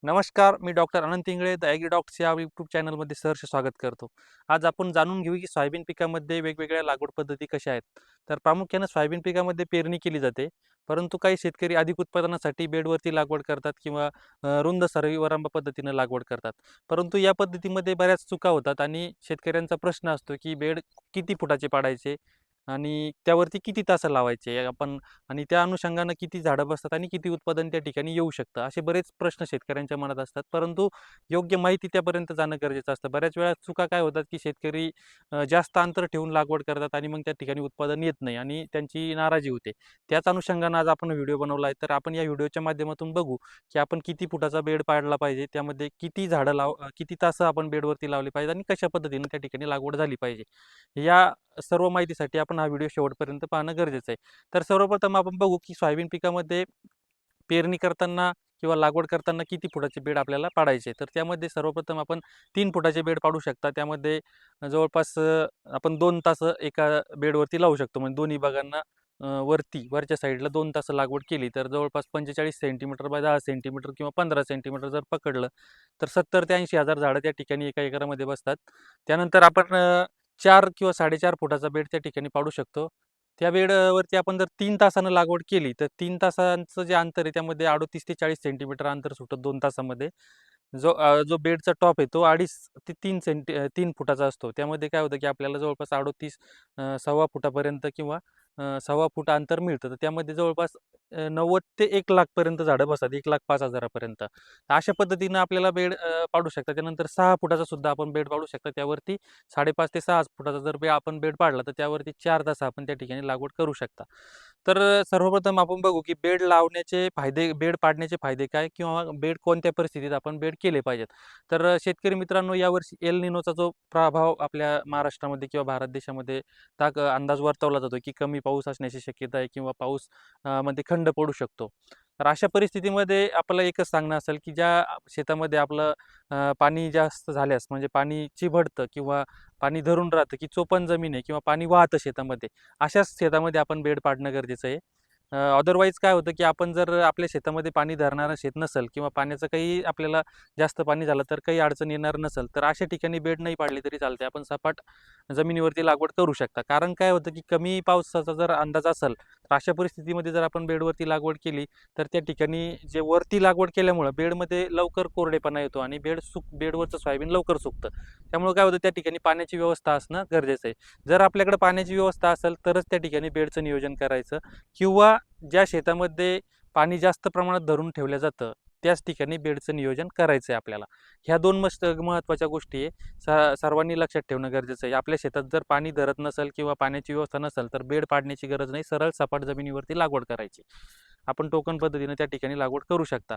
नमस्कार, मी doctor Anant Ingale the ॲग्रीडॉक्स या YouTube चॅनलमध्ये सहर्ष स्वागत करतो. आज आपण जाणून घेऊ की सोयाबीन पिकामध्ये वेगवेगळ्या लागवड पद्धती कशा आहेत. तर प्रामुख्याने सोयाबीन पिकामध्ये पेरणी केली जाते, परंतु काही शेतकरी अधिक उत्पादनासाठी बेडवरती लागवड करतात किंवा रुंद सरई वरांबा पद्धतीनं लागवड करतात. परंतु या पद्धतीमध्ये बऱ्याच चुका होतात आणि शेतकऱ्यांचा प्रश्न असतो की बेड किती फुटाचे पाडायचे आणि त्यावरती किती तासं लावायचे आपण आणि त्या अनुषंगानं किती झाडं बसतात आणि किती उत्पादन त्या ठिकाणी येऊ शकतं, असे बरेच प्रश्न शेतकऱ्यांच्या मनात असतात. परंतु योग्य माहिती त्यापर्यंत जाणं गरजेचं असतं. बऱ्याच वेळा चुका काय होतात की शेतकरी जास्त अंतर ठेवून लागवड करतात आणि मग त्या ठिकाणी उत्पादन येत नाही आणि त्यांची नाराजी होते. त्याच अनुषंगानं आज आपण व्हिडिओ बनवला आहे. तर आपण या व्हिडिओच्या माध्यमातून बघू की आपण किती फुटाचा बेड पाडला पाहिजे, त्यामध्ये किती झाडं किती तास आपण बेडवरती लावले पाहिजे आणि कशा पद्धतीने त्या ठिकाणी लागवड झाली पाहिजे. या सर्व माहितीसाठी आपण हा व्हिडिओ शेवटपर्यंत पाहणं गरजेचं आहे. तर सर्वप्रथम आपण बघू की सोयाबीन पिकामध्ये पेरणी करताना किंवा लागवड करताना किती फुटाचे बेड आपल्याला पाडायचे. तर त्यामध्ये सर्वप्रथम आपण 3 फुटाचे बेड पाडू शकता. त्यामध्ये जवळपास आपण 2 तास एका बेडवरती लावू शकतो. म्हणजे दोन्ही भागांना वरच्या साईडला 2 तास लागवड केली तर जवळपास 45 सेंटीमीटर बाय 10 सेंटीमीटर किंवा 15 सेंटीमीटर जर पकडलं तर 70 ते 80,000 झाडं त्या ठिकाणी एका एकरामध्ये बसतात. त्यानंतर आपण 4 किंवा 4.5 फुटाचा बेड त्या ठिकाणी पाडू शकतो. त्या बेडवरती आपण जर 3 तासानं लागवड केली, तर 3 तासांचं जे अंतर आहे त्यामध्ये 38 ते 40 सेंटीमीटर अंतर सुटतं 2 तासामध्ये. जो बेडचा टॉप आहे तो 2.5 ते 3 फुटाचा असतो. त्यामध्ये काय होतं, की आपल्याला जवळपास 38 सव्वा फुटापर्यंत किंवा सव्वा फूट अंतर मिळतं. तर त्यामध्ये जवळपास 90 ते 1,00,000 पर्यंत झाडं बसतात. 1,05,000 पर्यंत. अशा पद्धतीनं आपल्याला बेड पाडू शकतात. त्यानंतर 6 फुटाचा सुद्धा आपण बेड पाडू शकतो. त्यावरती 5.5 ते 6 फुटाचा जर आपण बेड पाडला, तर त्यावरती 4 तास आपण त्या ठिकाणी लागवड करू शकता. तर सर्वप्रथम आपण बघू की बेड लावण्याचे फायदे, बेड पाडण्याचे फायदे काय किंवा बेड कोणत्या परिस्थितीत आपण बेड केले पाहिजेत. तर शेतकरी मित्रांनो, यावर्षी एल निनोचा जो प्रभाव आपल्या महाराष्ट्रामध्ये किंवा भारत देशामध्ये अंदाज वर्तवला जातो की कमी पाऊस असण्याची शक्यता आहे किंवा पाऊस मध्ये खंड पडू शकतो. तर अशा परिस्थितीमध्ये आपल्याला एकच सांगणं असेल की ज्या शेतामध्ये आपलं पाणी जास्त झाल्यास म्हणजे पाणी चिबडतं किंवा पाणी धरून राहतं की चोपण जमीन आहे किंवा पाणी वाहतं शेतामध्ये, अशाच शेतामध्ये आपण बेड पाडणं गरजेचं आहे. अदरवाईज काय होतं की आपण जर आपल्या शेतामध्ये पाणी धरणारं शेत नसेल किंवा पाण्याचं काही आपल्याला जास्त पाणी झालं तर काही अडचण येणार नसेल, तर अशा ठिकाणी बेड नाही पाडली तरी चालते. आपण सपाट जमिनीवरती लागवड करू शकता. कारण काय होतं की कमी पावसाचा जर अंदाज असेल, तर अशा परिस्थितीमध्ये जर आपण बेडवरती लागवड केली, तर त्या ठिकाणी जे वरती लागवड केल्यामुळं बेडमध्ये लवकर कोरडेपणा येतो आणि बेडवरचं सोयाबीन लवकर सुकतं. त्यामुळे काय होतं, त्या ठिकाणी पाण्याची व्यवस्था असणं गरजेचं आहे. जर आपल्याकडे पाण्याची व्यवस्था असेल तरच त्या ठिकाणी बेडचं नियोजन करायचं किंवा ज्या शेतामध्ये पाणी जास्त प्रमाणात धरून ठेवलं जातं, त्याच ठिकाणी बेडचं नियोजन करायचं आहे आपल्याला. ह्या 2 महत्त्वाच्या गोष्टी आहे. सर्वांनी लक्षात ठेवणं गरजेचं आहे. आपल्या शेतात जर पाणी धरत नसेल किंवा पाण्याची व्यवस्था नसेल, तर बेड पाडण्याची गरज नाही. सरळ सपाट जमिनीवरती लागवड करायची. आपण टोकन पद्धतीने त्या ठिकाणी लागवड करू शकता.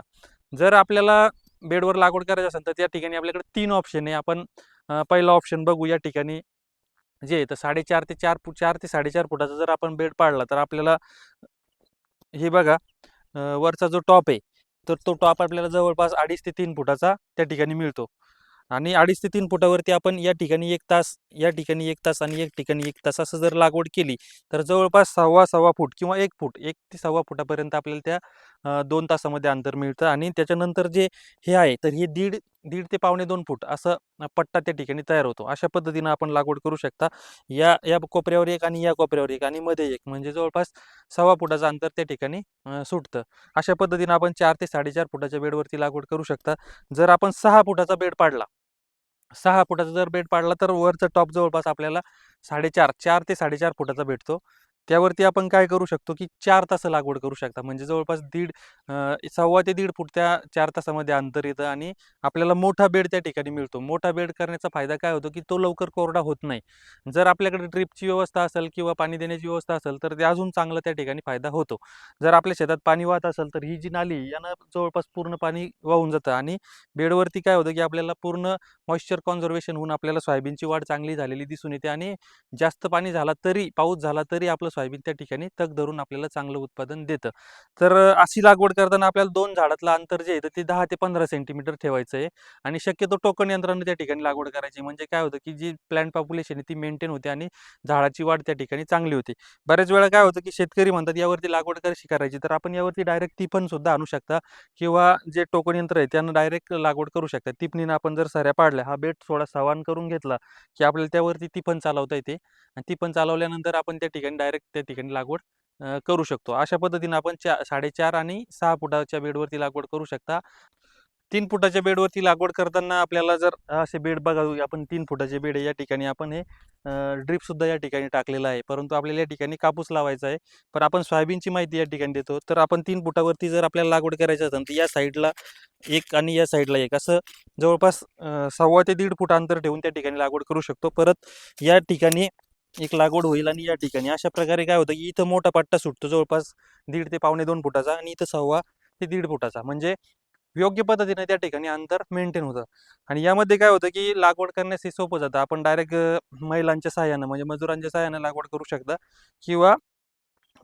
जर आपल्याला बेडवर लागवड करायची असेल, तर त्या ठिकाणी आपल्याकडे 3 ऑप्शन आहे. आपण पहिला ऑप्शन बघू या ठिकाणी जे आहे तर 4 ते 4.5 फुटाचा जर आपण बेड पाडला, तर आपल्याला हे बघा वरचा जो टॉप आहे, तर तो टॉप आपल्याला जवळपास 2.5 ते 3 फुटाचा त्या ठिकाणी मिळतो. आणि 2.5 ते 3 फुटावरती आपण या ठिकाणी 1 तास, या ठिकाणी 1 तास आणि एक ठिकाणी 1 तास असं जर लागवड केली, तर जवळपास सव्वा फूट किंवा 1 फूट, 1 ते सव्वा फुटापर्यंत आपल्याला त्या 2 तासामध्ये अंतर मिळतं आणि त्याच्यानंतर जे हे आहे, तर हे दीड ते पावणे 2 फूट असं पट्टा त्या ठिकाणी तयार होतो. अशा पद्धतीनं आपण लागवड करू शकता. या या कोपऱ्यावर एक आणि या कोपऱ्यावर एक आणि मध्ये एक, म्हणजे जवळपास सव्वा फुटाचं अंतर त्या ठिकाणी सुटतं. अशा पद्धतीनं आपण 4 ते 4.5 फुटाच्या बेडवरती लागवड करू शकता. जर आपण 6 फुटाचा बेड पाडला, 6 फुटाचा जर बेड पाडला, तर वरचा टॉप जवळपास आपल्याला 4 ते 4.5 फुटाचा भेटतो. त्यावरती आपण काय करू शकतो, की 4 तास लागवड करू शकता. म्हणजे जवळपास सव्वा ते दीड फूट त्या 4 तासामध्ये अंतर येतं आणि आपल्याला मोठा बेड त्या ठिकाणी मिळतो. मोठा बेड करण्याचा फायदा काय होतो, की तो लवकर कोरडा होत नाही. जर आपल्याकडे ड्रिपची व्यवस्था असेल किंवा पाणी देण्याची व्यवस्था असेल, तर ते अजून चांगला त्या ठिकाणी फायदा होतो. जर आपल्या शेतात पाणी वाहत असेल, तर ही जी नाली यानं जवळपास पूर्ण पाणी वाहून जातं आणि बेडवरती काय होतं, की आपल्याला पूर्ण मॉइश्चर कॉन्झर्वेशन होऊन आपल्याला सोयाबीनची वाढ चांगली झालेली दिसून येते आणि जास्त पाऊस झाला तरी आपलं सोयाबीन त्या ठिकाणी तग धरून आपल्याला चांगलं उत्पादन देतं. तर अशी लागवड करताना आपल्याला 2 झाडातलं अंतर जे आहे तर ते 10 ते 15 सेंटीमीटर ठेवायचं आहे आणि शक्यतो टोकन यंत्राने त्या ठिकाणी लागवड करायची. म्हणजे काय होतं की जी प्लांट पॉप्युलेशन आहे ती मेंटेन होते आणि झाडाची वाढ त्या ठिकाणी चांगली होते. बऱ्याच वेळा काय होतं की शेतकरी म्हणतात यावरती लागवड कशी करायची, तर आपण यावरती डायरेक्ट टिपण सुद्धा आणू शकता किंवा जे टोकन यंत्र आहे त्यानं डायरेक्ट लागवड करू शकता. टिपणीनं आपण जर सऱ्या पाडल्या, हा बेड थोडा सवान करून घेतला की आपल्याला त्यावरती टिपण चालवता येते आणि टिपण चालवल्यानंतर आपण त्या ठिकाणी डायरेक्ट त्या ठिकाणी लागवड करू शकतो. अशा पद्धतीने आपण 4.5 आणि 6 फुटाच्या बेडवरती लागवड करू शकता. 3 फुटाच्या बेडवरती लागवड करताना आपल्याला जर असे बेड बघा, आपण 3 फुटाचे बेड आहे या ठिकाणी आपण हे ड्रिप सुद्धा या ठिकाणी टाकलेला आहे. परंतु आपल्याला या ठिकाणी कापूस लावायचा आहे. पण आपण सोयाबीनची माहिती या ठिकाणी देतो. तर आपण 3 फुटावरती जर आपल्याला लागवड करायची असेल तर या साईडला एक आणि या साईडला एक असं जवळपास 1.25 ते 1.5 फूट अंतर ठेवून त्या ठिकाणी लागवड करू शकतो. परत या ठिकाणी एक लागवड होईल आणि या ठिकाणी अशा प्रकारे काय होतं की इथं मोठा पट्टा सुटतो जवळपास 1.5 ते 2.25 फुटाचा आणि इथं 1.25 ते 1.5 फुटाचा. म्हणजे योग्य पद्धतीने त्या ठिकाणी अंतर मेंटेन होतं आणि यामध्ये काय होतं की लागवड करण्यास हे सोपं जातं. आपण डायरेक्ट महिलांच्या सहाय्यानं म्हणजे मजुरांच्या सहाय्यानं लागवड करू शकता किंवा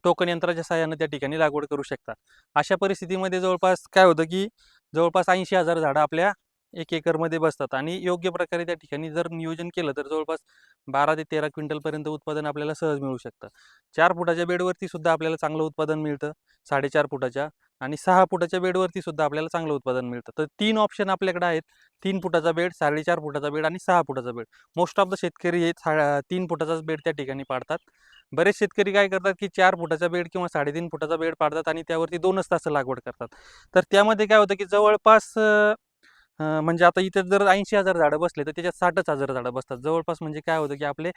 टोकन यंत्राच्या सहाय्यानं त्या ठिकाणी लागवड करू शकता. अशा परिस्थितीमध्ये जवळपास काय होतं की जवळपास 80,000 झाडं आपल्या 1 एकरमध्ये बसतात आणि योग्य प्रकारे त्या ठिकाणी जर नियोजन केलं तर जवळपास 12 ते 13 क्विंटलपर्यंत उत्पादन आपल्याला सहज मिळू शकतं. 4 फुटाच्या बेडवरती सुद्धा आपल्याला चांगलं उत्पादन मिळतं. 4.5 फुटाच्या आणि 6 फुटाच्या बेडवरती सुद्धा आपल्याला चांगलं उत्पादन मिळतं. तर 3 ऑप्शन आपल्याकडे आहेत. 3 फुटाचा बेड, 4.5 फुटाचा बेड आणि 6 फुटाचा बेड. मोस्ट ऑफ द शेतकरी हे 3 फुटाचाच बेड त्या ठिकाणी पाडतात. बरेच शेतकरी काय करतात की 4 फुटाचा बेड किंवा 3.5 फुटाचा बेड पाडतात आणि त्यावरती 2च तास लागवड करतात. तर त्यामध्ये काय होतं की जवळपास म्हणजे आता इथे जर 80,000 झाडं बसले तर त्याच्यात 60,000 झाडं बसतात. जवळपास म्हणजे काय होतं की आपले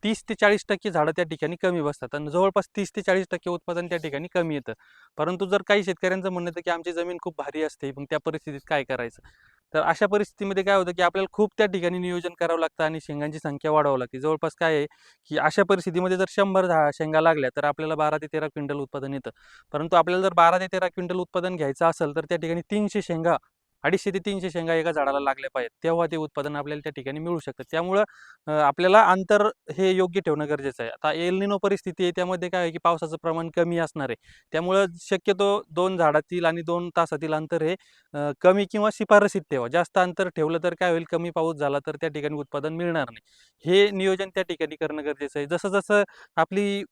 30 ते 40% झाडं त्या ठिकाणी कमी बसतात आणि जवळपास 30 ते 40% उत्पादन त्या ठिकाणी कमी येतं. परंतु जर काही शेतकऱ्यांचं म्हणणं येतं की आमची जमीन खूप भारी असते, मग त्या परिस्थितीत काय करायचं? तर अशा परिस्थितीमध्ये काय होतं की आपल्याला खूप त्या ठिकाणी नियोजन करावं लागतं आणि शेंगांची संख्या वाढवावी लागते. जवळपास काय आहे की अशा परिस्थितीमध्ये जर 100 शेंगा लागल्या तर आपल्याला 12 ते 13 क्विंटल उत्पादन येतं. परंतु आपल्याला जर 12 ते 13 क्विंटल उत्पादन घ्यायचं असेल तर त्या ठिकाणी 300 शेंगा 250 ते 300 शेंगा एका झाडाला लागल्या पाहिजेत. तेव्हा ते उत्पादन आपल्याला त्या ठिकाणी मिळू शकतं. त्यामुळं आपल्याला अंतर हे योग्य ठेवणं गरजेचं आहे. आता एल निनो परिस्थिती आहे त्यामध्ये काय आहे की पावसाचं प्रमाण कमी असणार आहे. त्यामुळं शक्यतो 2 झाडातील आणि 2 तासातील अंतर हे कमी किंवा शिफारसीत ठेवा. जास्त अंतर ठेवलं तर काय होईल, कमी पाऊस झाला तर त्या ठिकाणी उत्पादन मिळणार नाही. हे नियोजन त्या ठिकाणी करणं गरजेचं आहे. जसं-जसं आपली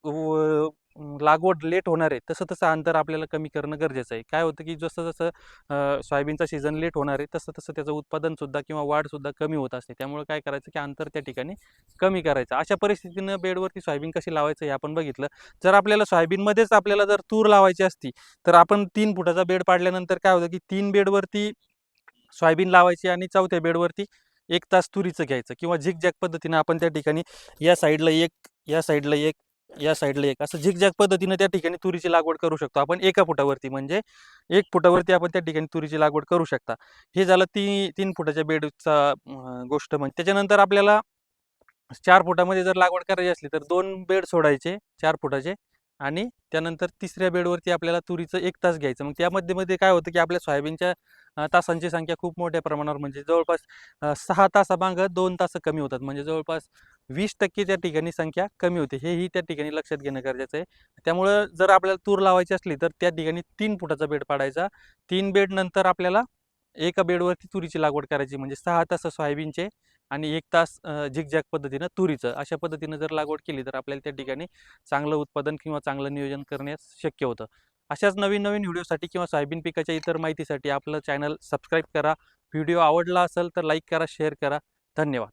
लागवड लेट होणार आहे, तसं-तसं अंतर आपल्याला कमी करणं गरजेचं आहे. काय होतं की जसं-जसं सोयाबीनचा सीझन लेट होणार आहे, तसं-तसं त्याचं उत्पादनसुद्धा किंवा वाढसुद्धा कमी होत असते. त्यामुळे काय करायचं की अंतर त्या ठिकाणी कमी करायचं. अशा परिस्थितीनं बेडवरती सोयाबीन कशी लावायचं हे आपण बघितलं. जर आपल्याला सोयाबीनमध्येच आपल्याला जर तूर लावायची असती, तर आपण 3 फुटाचा बेड पाडल्यानंतर काय होतं की 3 बेडवरती सोयाबीन लावायची आणि 4थ्या बेडवरती 1 तास तुरीचं घ्यायचं किंवा झिगझॅग पद्धतीनं आपण त्या ठिकाणी या साईडला 1, या साईडला 1, या साईडला 1 असं झिगझॅग पद्धतीनं त्या ठिकाणी तुरीची लागवड करू शकतो आपण 1 फुटावरती. म्हणजे 1 फुटावरती आपण त्या ठिकाणी तुरीची लागवड करू शकता. हे झालं 3 फुटाच्या बेडचा गोष्ट. म्हणजे त्याच्यानंतर आपल्याला 4 फुटामध्ये जर लागवड करायची असली तर 2 बेड सोडायचे 4 फुटाचे आणि त्यानंतर 3ऱ्या बेडवरती आपल्याला तुरीचं 1 तास घ्यायचं. मग त्यामध्ये काय होतं की आपल्या सोयाबीनच्या तासांची संख्या खूप मोठ्या प्रमाणावर म्हणजे जवळपास 6 तासामागं 2 तास कमी होतात. म्हणजे जवळपास 20% त्या ठिकाणी संख्या कमी होते. हेही त्या ठिकाणी लक्षात घेणं गरजेचं आहे. त्यामुळं जर आपल्याला तूर लावायची असली तर त्या ठिकाणी 3 फुटाचा बेड पाडायचा. 3 बेड नंतर आपल्याला एका बेडवरती तुरीची लागवड करायची. म्हणजे 6 तास सोयाबीनचे आणि 1 तास झिगझॅग पद्धतीनं तुरीचं. अशा पद्धतीनं जर लागवड केली तर आपल्याला त्या ठिकाणी चांगलं उत्पादन किंवा चांगलं नियोजन करण्यास शक्य होतं. अशाच नवीन-नवीन व्हिडिओसाठी किंवा सोयाबीन पिकाच्या इतर माहितीसाठी आपलं चॅनल सबस्क्राईब करा. व्हिडिओ आवडला असेल तर लाईक करा, शेअर करा. धन्यवाद.